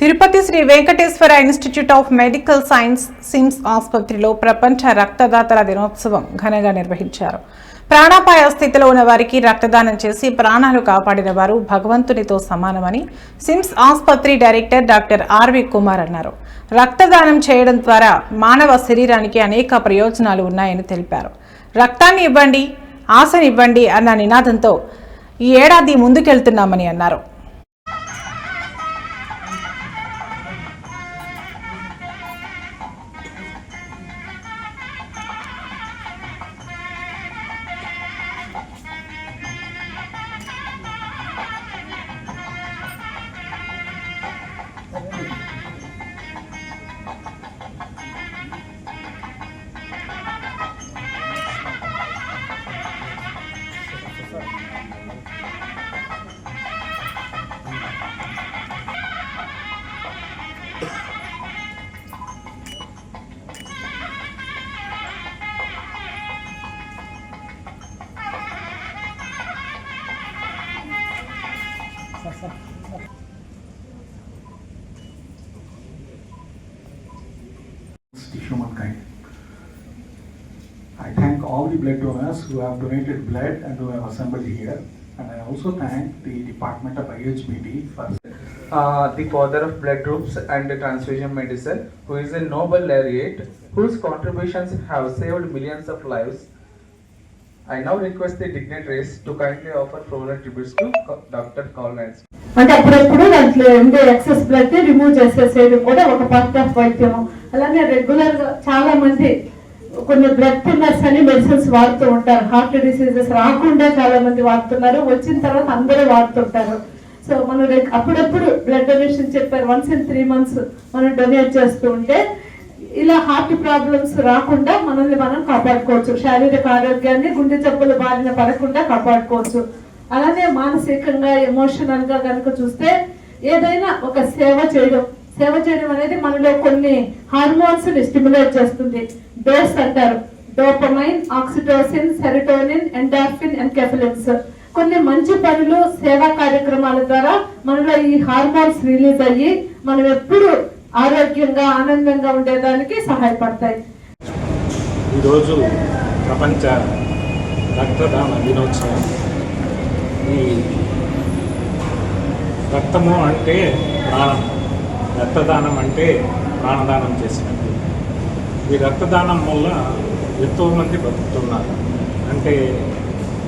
Tirupati Sri Venkateswara institute of medical science SIMS ఆసుపత్రిలో ప్రపంచ రక్తదాతల దినోత్సవం ఘనంగా నిర్వహించారు. ప్రాణాపాయ స్థితిలో ఉన్న వారికి రక్తదానం చేసి ప్రాణాలు కాపాడిన వారు భగవంతునితో సమానమని సిమ్స్ ఆసుపత్రి డైరెక్టర్ డాక్టర్ ఆర్వి కుమార్ అన్నారు. రక్తదానం చేయడం ద్వారా మానవ శరీరానికి అనేక ప్రయోజనాలు ఉన్నాయని తెలిపారు. రక్తాన్ని ఇవ్వండి, ఆశనివ్వండి అన్న నినాదంతో ఈ ఏడాది ముందుకెళ్తున్నామని అన్నారు. Humankind. I thank all the blood donors who have donated blood and who have assembled here, and I also thank the Department of IHBD for the father of blood groups and transfusion medicine, who is a Nobel laureate, whose contributions have saved millions of lives. I now request the dignitaries to kindly offer floral tributes to Dr. Collins. అంటే అప్పుడప్పుడు దాంట్లో ఉండే excess blood remove చేసేసేది కూడా ఒక part of వైద్యము. అలానే regular గా చాలా మంది కొన్ని బ్లడ్ థిన్నర్స్ అని మెడిసిన్స్ వాడుతూ ఉంటారు. హార్ట్ డిసీజెస్ రాకుండా చాలా మంది వాడుతున్నారు, వచ్చిన తర్వాత అందరూ వాడుతుంటారు. సో మనం అప్పుడప్పుడు బ్లడ్ డొనేషన్ చెప్పారు, వన్స్ ఇన్ 3 months మనం డొనేట్ చేస్తూ ఉంటే ఇలా హార్ట్ ప్రాబ్లమ్స్ రాకుండా మనల్ని మనం కాపాడుకోవచ్చు. శారీరక ఆరోగ్యాన్ని, గుండె జబ్బుల బారిన పడకుండా కాపాడుకోవచ్చు. అలానే మానసికంగా, ఎమోషనల్ గా కనుక చూస్తే ఏదైనా ఒక సేవ చేయడం అనేది మనలో కొన్ని హార్మోన్స్ ని స్టిమ్యులేట్ చేస్తుంది. డోస్ అంటారు, డోపమైన్, ఆక్సిటోసిన్, సెరోటోనిన్, ఎండార్ఫిన్, ఎన్కెఫలిన్స్. కొన్ని మంచి పనులు, సేవా కార్యక్రమాల ద్వారా మనలో ఈ హార్మోన్స్ రిలీజ్ అయ్యి మనం ఎప్పుడు ఆరోగ్యంగా, ఆనందంగా ఉండేదానికి సహాయపడతాయి. ఈరోజు ప్రపంచ రక్తదాన దినోత్సవం. ఈ రక్తము అంటే ప్రాణం, రక్తదానం అంటే ప్రాణదానం చేసినట్టు. ఈ రక్తదానం వల్ల ఎంతోమంది బతుకుతున్నారు. అంటే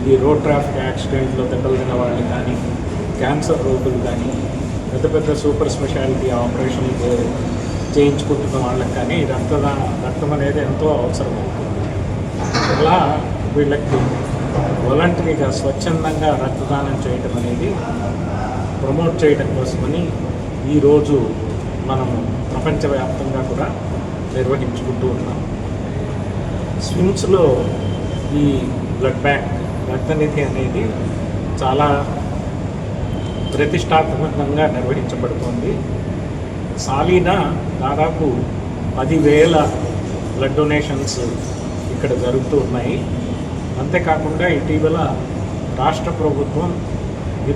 ఈ రోడ్ ట్రాఫిక్ యాక్సిడెంట్లో దెబ్బలు తిన్న వాళ్ళు కానీ, క్యాన్సర్ రోగులు కానీ, పెద్ద పెద్ద సూపర్ స్పెషాలిటీ ఆపరేషన్లు చేయించుకుంటున్న వాళ్ళకి కానీ రక్తం అనేది ఎంతో అవసరం అవుతుంది. అలా వీళ్ళకి వాలంటరీగా స్వచ్ఛందంగా రక్తదానం చేయడం అనేది ప్రమోట్ చేయడం కోసమని ఈరోజు మనము ప్రపంచవ్యాప్తంగా కూడా నిర్వహించుకుంటూ ఉన్నాం. స్విమ్స్లో ఈ బ్లడ్ బ్యాంక్ రక్తనిధి అనేది చాలా ప్రతిష్టాత్మకంగా నిర్వహించబడుతోంది. సాలీనా దాదాపు 10,000 బ్లడ్ డొనేషన్స్ ఇక్కడ జరుగుతూ ఉన్నాయి. అంతేకాకుండా ఇటీవల రాష్ట్ర ప్రభుత్వం